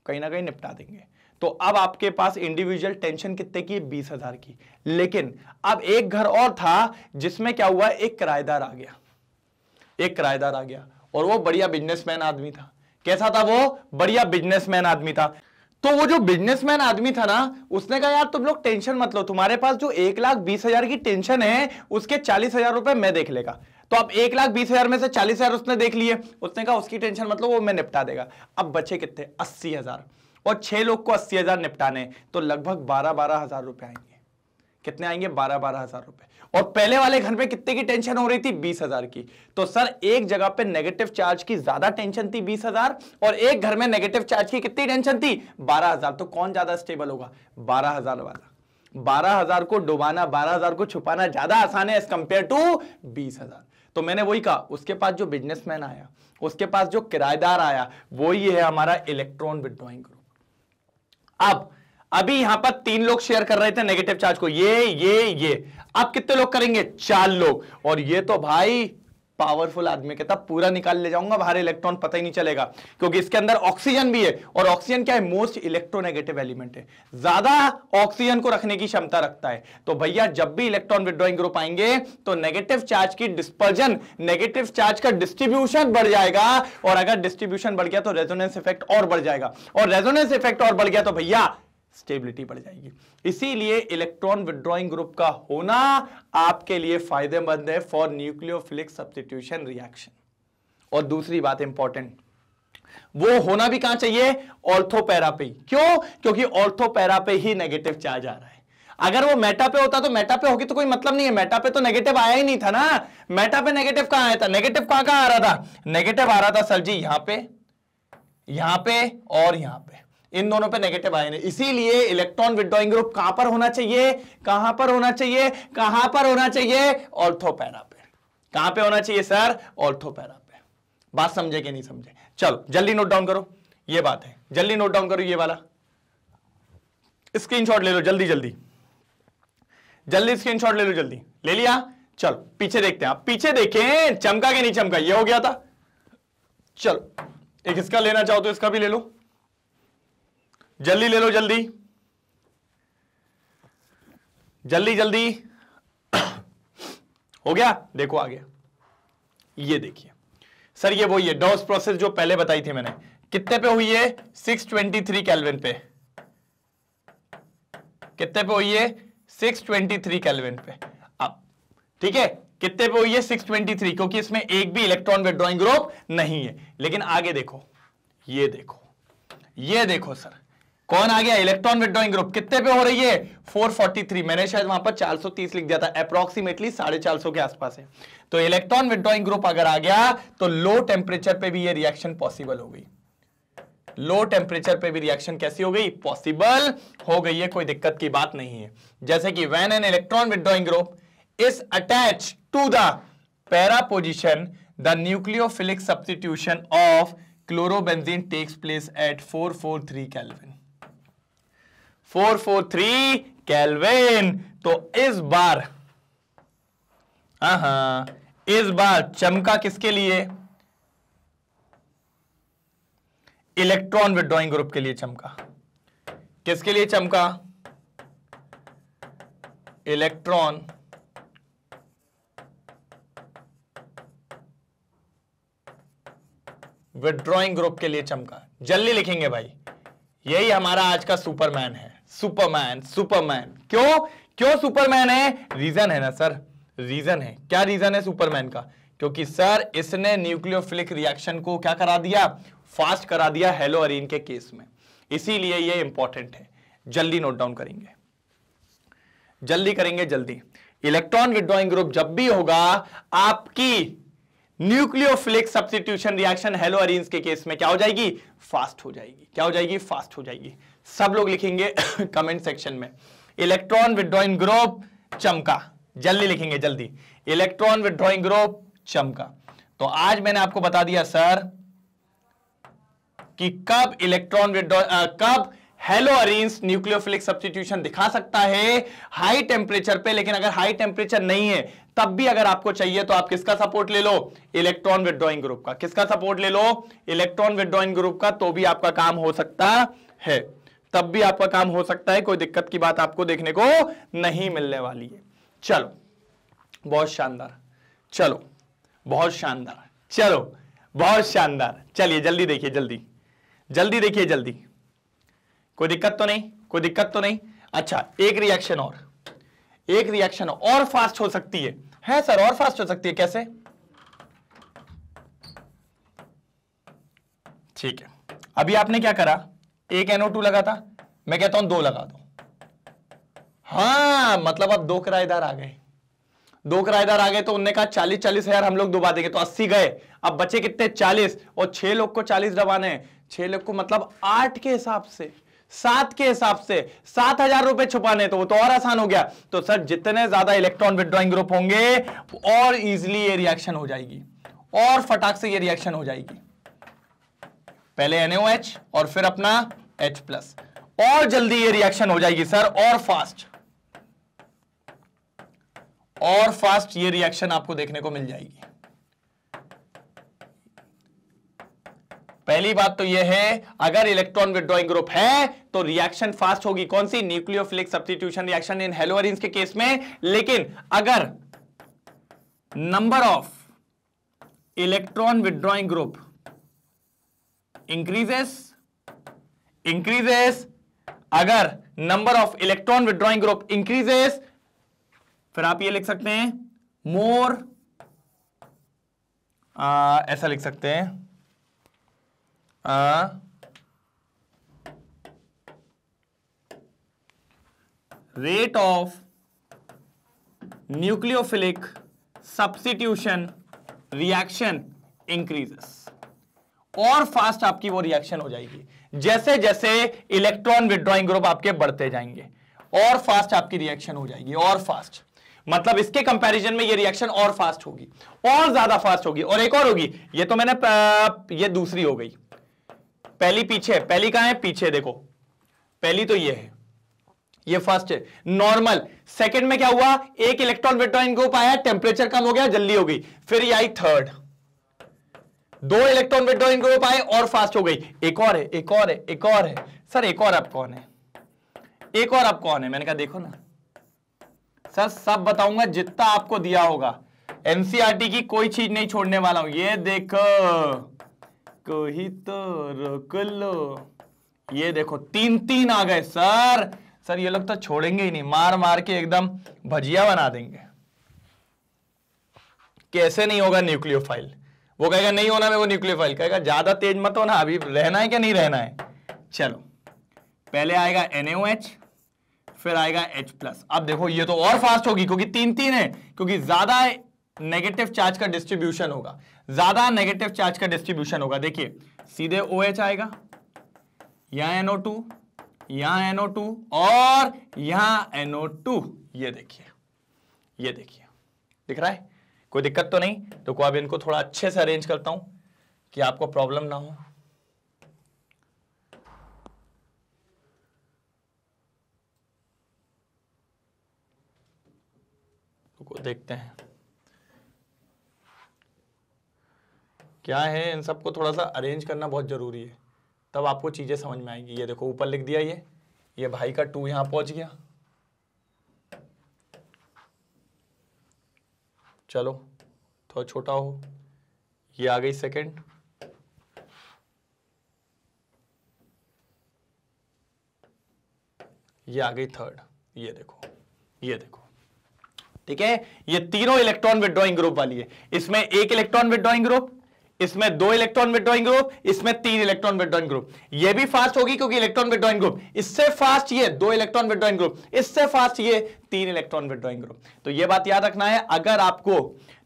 कहीं ना कहीं निपटा देंगे। तो अब आपके पास इंडिविजुअल टेंशन कितने की? 20,000 की। लेकिन अब एक घर और था जिसमें क्या हुआ, एक किराएदार आ गया, एक किराएदार आ गया और वो बढ़िया बिजनेसमैन आदमी था। कैसा था वो? बढ़िया बिजनेसमैन आदमी था। तो वो जो बिजनेसमैन आदमी था ना, उसने कहा यार तुम लोग टेंशन मत लो, तुम्हारे पास जो 1,20,000 की टेंशन है उसके 40,000 रुपए मैं देख लेगा। तो अब 1,20,000 में से 40,000 उसने देख लिए, उसने कहा उसकी टेंशन मतलब वो मैं निपटा देगा। अब बचे कितने? 80,000, और 6 लोग को 80,000 निपटाने, तो लगभग 12-12 हजार रुपए आएंगे। कितने आएंगे? 12-12 हजार रुपए। और पहले वाले घर में कितने की टेंशन हो रही थी? 20,000 की। तो सर एक जगह पे नेगेटिव चार्ज की ज्यादा टेंशन थी 20,000, और एक घर में नेगेटिव चार्ज की कितनी टेंशन थी? 12,000। तो कौन ज्यादा स्टेबल होगा? 12,000 वाला। 12,000 को डुबाना, 12,000 को छुपाना ज्यादा आसान है एज कंपेयर टू 20,000। तो मैंने वही कहा, उसके पास जो बिजनेसमैन आया, उसके पास जो किराएदार आया, वो ही है हमारा इलेक्ट्रॉन विथड्रॉइंग ग्रुप। अब अभी यहां पर 3 लोग शेयर कर रहे थे नेगेटिव चार्ज को, ये। अब कितने लोग करेंगे? 4 लोग। और ये तो भाई पावरफुल आदमी कहता पूरा निकाल ले जाऊंगा बाहर, इलेक्ट्रॉन पता ही नहीं चलेगा, क्योंकि इसके अंदर ऑक्सीजन भी है। और ऑक्सीजन क्या है? मोस्ट इलेक्ट्रोनेगेटिव एलिमेंट है, ज्यादा ऑक्सीजन को रखने की क्षमता रखता है। तो भैया जब भी इलेक्ट्रॉन विथड्रॉइंग ग्रुप आएंगे तो नेगेटिव चार्ज की डिस्पर्जन, नेगेटिव चार्ज का डिस्ट्रीब्यूशन बढ़ जाएगा, और अगर डिस्ट्रीब्यूशन बढ़ गया तो रेजोनेंस इफेक्ट और बढ़ जाएगा, और रेजोनेंस इफेक्ट और बढ़ गया तो भैया स्टेबिलिटी बढ़ जाएगी। इसीलिए इलेक्ट्रॉन विथड्रॉइंग ग्रुप का होना आपके लिए फायदेमंद है फॉर न्यूक्लियोफिलिक सब्स्टिट्यूशन रिएक्शन। और दूसरी बात इंपॉर्टेंट, वो होना भी कहां चाहिए? ऑर्थो पैरा पे। क्यों? क्योंकि ऑर्थो पैरा पे ही नेगेटिव चार्ज आ रहा है। अगर वो मेटा पे होता तो मेटा पे होगी तो कोई मतलब नहीं है, मेटा पे तो नेगेटिव आया ही नहीं था ना। मेटा पे नेगेटिव कहां आया था? नेगेटिव कहां कहां आ रहा था? नेगेटिव आ रहा था सर जी यहां पे और यहां पे, इन दोनों पे नेगेटिव आए। इसीलिए इलेक्ट्रॉन विथड्रॉइंग ग्रुप कहां पर होना चाहिए? कहां पर होना चाहिए? कहां पर होना चाहिए? ऑर्थो पैरा पे। कहां पे होना चाहिए सर? ऑर्थो पैरा पे। बात समझे कि नहीं समझे? चलो जल्दी नोट डाउन करो, ये बात है, जल्दी नोट डाउन करो, ये वाला स्क्रीनशॉट ले लो, जल्दी स्क्रीनशॉट ले लो, जल्दी ले लिया। चलो पीछे देखते हैं, आप पीछे देखें चमका कि नहीं चमका, ये हो गया था। चलो एक इसका लेना चाहो तो इसका भी ले लो, जल्दी ले लो, जल्दी हो गया। देखो आ गया, ये देखिए सर, ये वही है डॉस प्रोसेस जो पहले बताई थी मैंने। कितने पे हुई है? 623 केल्विन पे। कितने पे हुई है? 623 केल्विन पे। अब ठीक है, कितने पे हुई है? 623, क्योंकि इसमें एक भी इलेक्ट्रॉन विथड्रॉइंग ग्रुप नहीं है। लेकिन आगे देखो, ये देखो सर, कौन आ गया? Electron withdrawing group. कितने पे हो रही है? 443। मैंने शायद वहां पर 430 लिख दिया था, अप्रोक्सीमेटली 450 के आसपास है। तो इलेक्ट्रॉन विथड्रॉइंग ग्रुप अगर आ गया तो लो टेम्परेचर पे भी ये रिएक्शन पॉसिबल हो गई। लो टेम्परेचर पे भी रिएक्शन कैसी हो गई? पॉसिबल हो गई है, कोई दिक्कत की बात नहीं है। जैसे कि when an electron withdrawing group is attached to the para position, the nucleophilic substitution of chlorobenzene takes place at 443 kelvin. 443 kelvin. तो इस बार चमका किसके लिए? इलेक्ट्रॉन विथड्रॉइंग ग्रुप के लिए चमका। किसके लिए चमका? इलेक्ट्रॉन विथड्रॉइंग ग्रुप के लिए चमका। जल्दी लिखेंगे भाई, यही हमारा आज का सुपरमैन है। सुपरमैन क्यों सुपरमैन है? रीजन है ना सर, रीजन है। क्या रीजन है सुपरमैन का? क्योंकि सर इसने न्यूक्लियोफिलिक रिएक्शन को क्या करा दिया? फास्ट करा दिया हेलोअरीन के केस में। इसीलिए ये इंपॉर्टेंट है, जल्दी नोट डाउन करेंगे, जल्दी। इलेक्ट्रॉन विथड्रॉइंग ग्रुप जब भी होगा, आपकी न्यूक्लियोफिलिक सब्स्टिट्यूशन रिएक्शन हेलोअरीन्स के केस में क्या हो जाएगी? फास्ट हो जाएगी। क्या हो जाएगी? फास्ट हो जाएगी। सब लोग लिखेंगे कमेंट सेक्शन में, इलेक्ट्रॉन विथड्रॉइंग ग्रुप चमका। जल्दी लिखेंगे, जल्दी। इलेक्ट्रॉन विथड्रॉइंग ग्रुप चमका। तो आज मैंने आपको बता दिया सर कि कब इलेक्ट्रॉन कब हेलोअरीन्स न्यूक्लियोफिलिक सब्स्टिट्यूशन दिखा सकता है? हाई टेम्परेचर पे। लेकिन अगर हाई टेम्परेचर नहीं है तब भी अगर आपको चाहिए तो आप किसका सपोर्ट ले लो? इलेक्ट्रॉन विथड्रॉइंग ग्रुप का। किसका सपोर्ट ले लो? इलेक्ट्रॉन विथड्रॉइंग ग्रुप का। तो भी आपका काम हो सकता है, तब भी आपका काम हो सकता है, कोई दिक्कत की बात आपको देखने को नहीं मिलने वाली है। चलो बहुत शानदार, चलो बहुत शानदार, चलो बहुत शानदार। चलिए जल्दी देखिए, जल्दी देखिए, जल्दी। कोई दिक्कत तो नहीं? अच्छा, एक रिएक्शन और फास्ट हो सकती है सर, और फास्ट हो सकती है। कैसे? ठीक है, अभी आपने क्या करा? एक NO2 लगा था, मैं कहता हूं 2 लगा दो। हाँ, मतलब अब 2 किराएदार आ गए। दो किराएदार आ गए तो उनने कहा 40,000 हम लोग डुबा देंगे, तो 80 गए, अब बचे कितने 40, और 6 लोग को 40 डबाने हैं, 6 लोग को मतलब 8 के हिसाब से, 7 के हिसाब से 7,000 रुपए छुपाने, तो वो तो और आसान हो गया। तो सर जितने ज्यादा इलेक्ट्रॉन विड्रॉइंग ग्रुप होंगे और इजीली ये रिएक्शन हो जाएगी, और फटाक से ये रिएक्शन हो जाएगी। पहले NaOH और फिर अपना H+, और जल्दी ये रिएक्शन हो जाएगी सर, और फास्ट ये रिएक्शन आपको देखने को मिल जाएगी। पहली बात तो ये है, अगर इलेक्ट्रॉन विड्रॉइंग ग्रुप है तो रिएक्शन फास्ट होगी। कौन सी? Nucleophilic substitution reaction in haloarenes के केस में। लेकिन अगर number of electron withdrawing group increases, अगर number of electron withdrawing group increases, फिर आप ये लिख सकते हैं मोर, ऐसा लिख सकते हैं rate of nucleophilic substitution reaction increases, और फास्ट आपकी वो रिएक्शन हो जाएगी। जैसे जैसे इलेक्ट्रॉन विड्रॉइंग ग्रुप आपके बढ़ते जाएंगे और फास्ट आपकी रिएक्शन हो जाएगी, और फास्ट मतलब इसके कंपैरिजन में ये रिएक्शन और फास्ट होगी, और ज्यादा फास्ट होगी। और एक और होगी, ये तो मैंने ये दूसरी हो गई, पहली पीछे, पहली कहां है? पीछे देखो, पहली तो ये है, ये फर्स्ट है नॉर्मल। सेकंड में क्या हुआ? एक इलेक्ट्रॉन विड्रॉइंग ग्रुप आया, टेंपरेचर कम हो गया, जल्दी हो गई। फिर ये आई थर्ड, दो इलेक्ट्रॉन विड्रॉइंग ग्रुप आए और फास्ट हो गई। एक और है, एक और है, एक और है। सर एक और अब कौन है? एक और अब कौन है? मैंने कहा देखो ना सर, सब बताऊंगा जितना आपको दिया होगा, एनसीईआरटी की कोई चीज नहीं छोड़ने वाला हूं। ये देखो, कोई तो रोक लो, ये देखो 3 आ गए सर। सर ये लोग तो छोड़ेंगे ही नहीं, मार मार के एकदम भजिया बना देंगे। कैसे नहीं होगा न्यूक्लियोफाइल? वो कहेगा नहीं होना, मैं वो न्यूक्लियोफाइल कहेगा ज्यादा तेज मत होना, अभी रहना है क्या नहीं रहना है। चलो पहले आएगा NaOH, फिर आएगा H+। अब देखो ये तो और फास्ट होगी, क्योंकि 3 है, क्योंकि ज्यादा नेगेटिव चार्ज का डिस्ट्रीब्यूशन होगा, ज्यादा नेगेटिव चार्ज का डिस्ट्रीब्यूशन होगा। देखिए सीधे OH आएगा, यहां NO2, यहां NO2 और यहां NO2। ये देखिए, ये देखिए, दिख रहा है? कोई दिक्कत तो नहीं? तो को अब इनको थोड़ा अच्छे से अरेंज करता हूं कि आपको प्रॉब्लम ना हो। तो को देखते हैं क्या है। इन सबको थोड़ा सा अरेंज करना बहुत जरूरी है, तब आपको चीजें समझ में आएंगी। ये देखो ऊपर लिख दिया, ये भाई का 2 यहां पहुंच गया। चलो थोड़ा छोटा हो, ये आ गई सेकंड, ये आ गई थर्ड। ये देखो, ये देखो, ठीक है। ये तीनों इलेक्ट्रॉन विड्रॉइंग ग्रुप वाली है। इसमें 1 इलेक्ट्रॉन विड्रॉइंग ग्रुप, इसमें 2 इलेक्ट्रॉन विड्रॉइंग ग्रुप, इसमें 3 इलेक्ट्रॉन विड्रॉइंग ग्रुप। ये भी फास्ट होगी क्योंकि इलेक्ट्रॉन विड्रॉइंग ग्रुप, इससे फास्ट ये 2 इलेक्ट्रॉन विड्रॉइंग ग्रुप, इससे फास्ट ये 3 इलेक्ट्रॉन विड्रॉइंग ग्रुप। तो ये बात याद रखना है, अगर आपको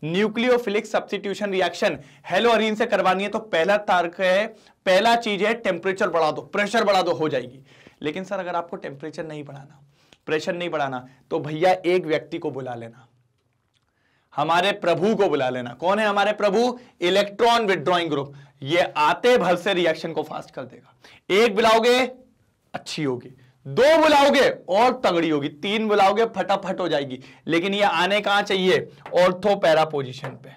न्यूक्लियोफिलिक सब्स्टिट्यूशन रिएक्शन हेलोअरीन से करवानी है तो पहला तर्क है, पहला चीज है टेम्परेचर बढ़ा दो, प्रेशर बढ़ा दो, हो जाएगी। लेकिन सर अगर आपको टेम्परेचर नहीं बढ़ाना, प्रेशर नहीं बढ़ाना, तो भैया एक व्यक्ति को बुला लेना, हमारे प्रभु को बुला लेना। कौन है हमारे प्रभु? Electron withdrawing group. ये आते भर से रिएक्शन को फास्ट कर देगा। 1 बुलाओगे अच्छी होगी, 2 बुलाओगे और तगड़ी होगी, 3 बुलाओगे फटाफट हो जाएगी। लेकिन ये आने कहां चाहिए? ऑर्थो पैरा पोजीशन पे।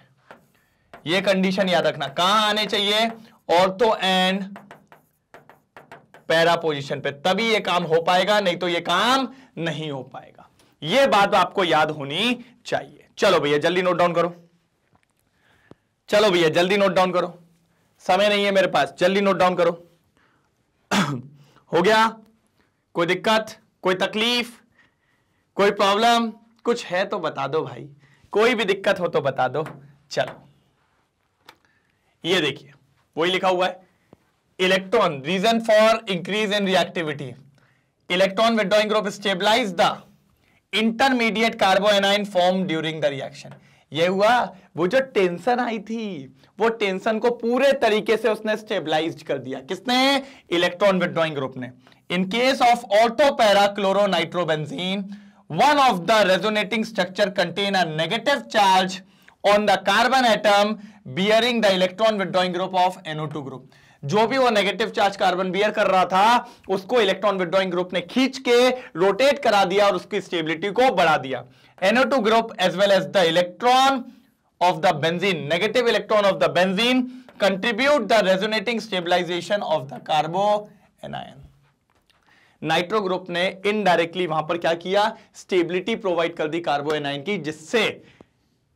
ये कंडीशन याद रखना, कहां आने चाहिए? ऑर्थो एंड पैरा पोजीशन पे, तभी ये काम हो पाएगा, नहीं तो ये काम नहीं हो पाएगा। ये बात आपको याद होनी चाहिए। चलो भैया जल्दी नोट डाउन करो, चलो भैया जल्दी नोट डाउन करो, समय नहीं है मेरे पास, जल्दी नोट डाउन करो। हो गया? कोई दिक्कत, कोई तकलीफ, कोई प्रॉब्लम, कुछ है तो बता दो भाई, कोई भी दिक्कत हो तो बता दो। चलो ये देखिए वही लिखा हुआ है, electron reason for increase in reactivity, electron withdrawing group stabilize the intermediate carboanion form during the reaction. ये हुआ, वो जो टेंशन आई थी वो टेंशन को पूरे तरीके से उसने स्टेबलाइज कर दिया। किसने? इलेक्ट्रॉन विथड्रॉइंग ग्रुप ने। In case of ortho para chloronitrobenzene, one of the resonating structure contain a negative charge on the carbon atom bearing the electron withdrawing group of NO2 group। जो भी वो negative charge carbon beer कर रहा था उसको electron withdrawing group ने खींच के रोटेट करा दिया और उसकी स्टेबिलिटी को बढ़ा दिया। NO2 group as well as the electron of the benzene, negative electron of the benzene contribute the resonating stabilization of the carboanion. Nitro group ने इनडायरेक्टली वहां पर क्या किया? स्टेबिलिटी प्रोवाइड कर दी कार्बोएनाइन की, जिससे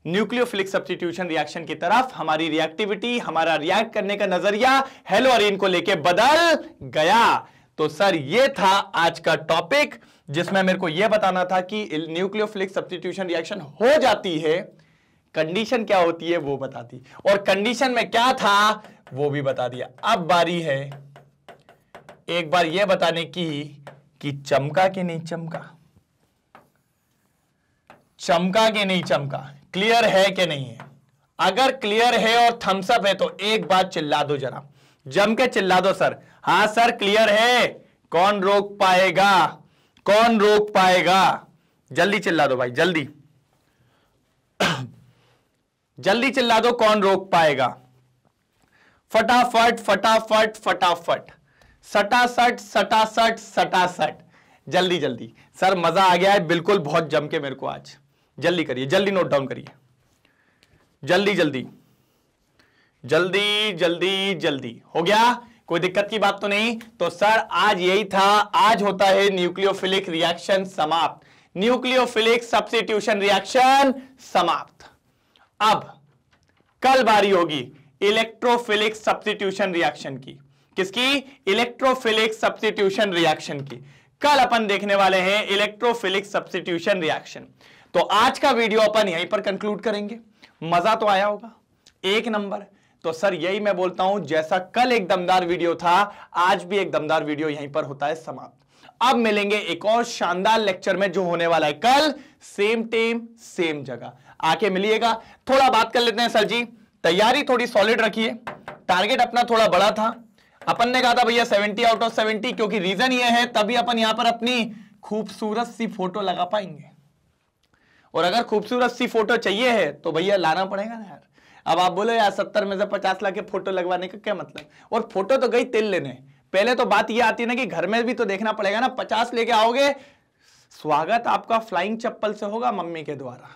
न्यूक्लियोफिलिक सब्स्टिट्यूशन रिएक्शन की तरफ हमारी रिएक्टिविटी, हमारा रिएक्ट करने का नजरिया हेलोअरीन को लेके बदल गया। तो सर ये था आज का टॉपिक, जिसमें मेरे को यह बताना था कि न्यूक्लियोफिलिक सब्स्टिट्यूशन रिएक्शन हो जाती है, कंडीशन क्या होती है वो बता दी, और कंडीशन में क्या था वो भी बता दिया। अब बारी है एक बार यह बताने की कि चमका कि नहीं चमका, चमका कि नहीं चमका, क्लियर है कि नहीं है। अगर क्लियर है और थम्स अप है तो एक बार चिल्ला दो, जरा जम के चिल्ला दो सर। हां सर क्लियर है। कौन रोक पाएगा? कौन रोक पाएगा? जल्दी चिल्ला दो भाई, जल्दी जल्दी चिल्ला दो, कौन रोक पाएगा? फटाफट फटाफट फटाफट, सटासट सटासट सटासट, जल्दी जल्दी। सर मजा आ गया है बिल्कुल, बहुत जम के मेरे को आज। जल्दी करिए, जल्दी नोट डाउन करिए, जल्दी जल्दी जल्दी जल्दी जल्दी। हो गया? कोई दिक्कत की बात तो नहीं? तो सर आज यही था, आज होता है न्यूक्लियोफिलिक रिएक्शन समाप्त, न्यूक्लियोफिलिक सब्स्टिट्यूशन रिएक्शन समाप्त। अब कल बारी होगी इलेक्ट्रोफिलिक सब्स्टिट्यूशन रिएक्शन की। किसकी? इलेक्ट्रोफिलिक सब्स्टिट्यूशन रिएक्शन की। कल अपन देखने वाले हैं इलेक्ट्रोफिलिक सब्स्टिट्यूशन रिएक्शन। तो आज का वीडियो अपन यहीं पर कंक्लूड करेंगे। मजा तो आया होगा, एक नंबर। तो सर यही मैं बोलता हूं, जैसा कल एक दमदार वीडियो था, आज भी एक दमदार वीडियो यहीं पर होता है समाप्त। अब मिलेंगे एक और शानदार लेक्चर में, जो होने वाला है कल, सेम टाइम सेम जगह। आके मिलिएगा। थोड़ा बात कर लेते हैं सर जी, तैयारी थोड़ी सॉलिड रखिए। टारगेट अपना थोड़ा बड़ा था, अपन ने कहा था भैया 70 आउट ऑफ 70, क्योंकि रीजन ये है तभी अपन यहां पर अपनी खूबसूरत सी फोटो लगा पाएंगे। और अगर खूबसूरत सी फोटो चाहिए है तो भैया लाना पड़ेगा ना यार। अब आप बोलो यार 70 में से 50 ला के फोटो लगवाने का क्या मतलब? और फोटो तो गई तेल लेने, पहले तो बात ये आती है ना कि घर में भी तो देखना पड़ेगा ना। 50 लेके आओगे, स्वागत आपका फ्लाइंग चप्पल से होगा मम्मी के द्वारा।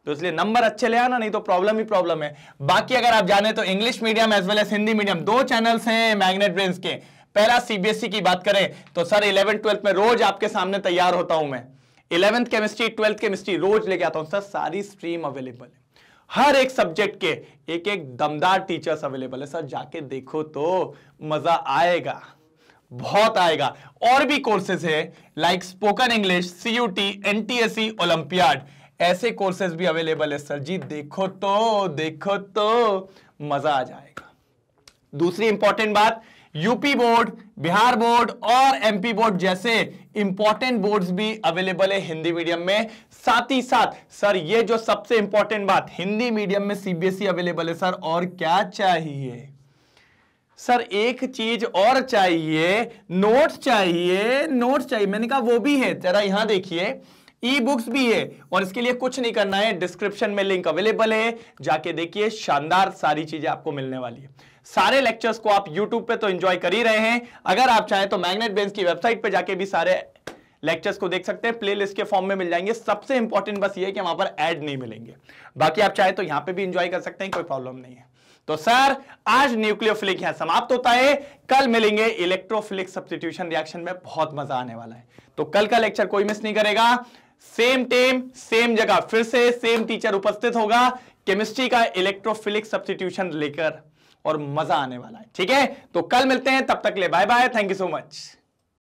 तो इसलिए नंबर अच्छे ले आना, नहीं तो प्रॉब्लम ही प्रॉब्लम है। बाकी अगर आप जाने तो English medium as well as Hindi medium, 2 channels हैं मैग्नेट ब्रेन्स के। पहला सीबीएसई की बात करें तो सर 11th 12th में रोज आपके सामने तैयार होता हूं मैं। 11th केमिस्ट्री 12th केमिस्ट्री रोज लेके आता हूं सर, सारी स्ट्रीम अवेलेबल है। हर एक सब्जेक्ट के एक एक दमदार टीचर्स अवेलेबल है सर, जाके देखो तो मजा आएगा, बहुत आएगा। और भी कोर्सेज है like spoken English, CUT, NTSC, Olympiad, ऐसे कोर्सेज भी अवेलेबल है सर जी। देखो तो मजा आ जाएगा। दूसरी इंपॉर्टेंट बात, यूपी बोर्ड, बिहार बोर्ड और एमपी बोर्ड जैसे इंपॉर्टेंट बोर्ड्स भी अवेलेबल है हिंदी मीडियम में। साथ ही साथ सर ये जो सबसे इंपॉर्टेंट बात, हिंदी मीडियम में सीबीएसई अवेलेबल है सर। और क्या चाहिए सर? एक चीज और चाहिए, नोट्स चाहिए, नोट्स चाहिए। मैंने कहा वो भी है, जरा यहां देखिए, ई बुक्स भी है। और इसके लिए कुछ नहीं करना है, डिस्क्रिप्शन में लिंक अवेलेबल है, जाके देखिए। शानदार सारी चीजें आपको मिलने वाली है। सारे लेक्चर्स को आप YouTube पे तो एंजॉय कर ही रहे हैं, अगर आप चाहें तो मैग्नेट ब्रेन्स की वेबसाइट पे जाके भी सारे लेक्चर्स को देख सकते हैं, प्लेलिस्ट के फॉर्म में मिल जाएंगे। सबसे इंपॉर्टेंट बस ये है कि वहां पर ऐड नहीं मिलेंगे। बाकी आप चाहे तो यहां पे भी एंजॉय कर सकते हैं, कोई प्रॉब्लम नहीं है। तो सर आज न्यूक्लियोफिलिक यहां समाप्त होता है, कल मिलेंगे इलेक्ट्रोफिलिक सब्स्टिट्यूशन रिएक्शन में, बहुत मजा आने वाला है। तो कल का लेक्चर कोई मिस नहीं करेगा, सेम टाइम सेम जगह, फिर से सेम टीचर उपस्थित होगा केमिस्ट्री का इलेक्ट्रोफिलिक सब्स्टिट्यूशन लेकर, और मजा आने वाला है। ठीक है, तो कल मिलते हैं, तब तक ले bye bye, thank you so much.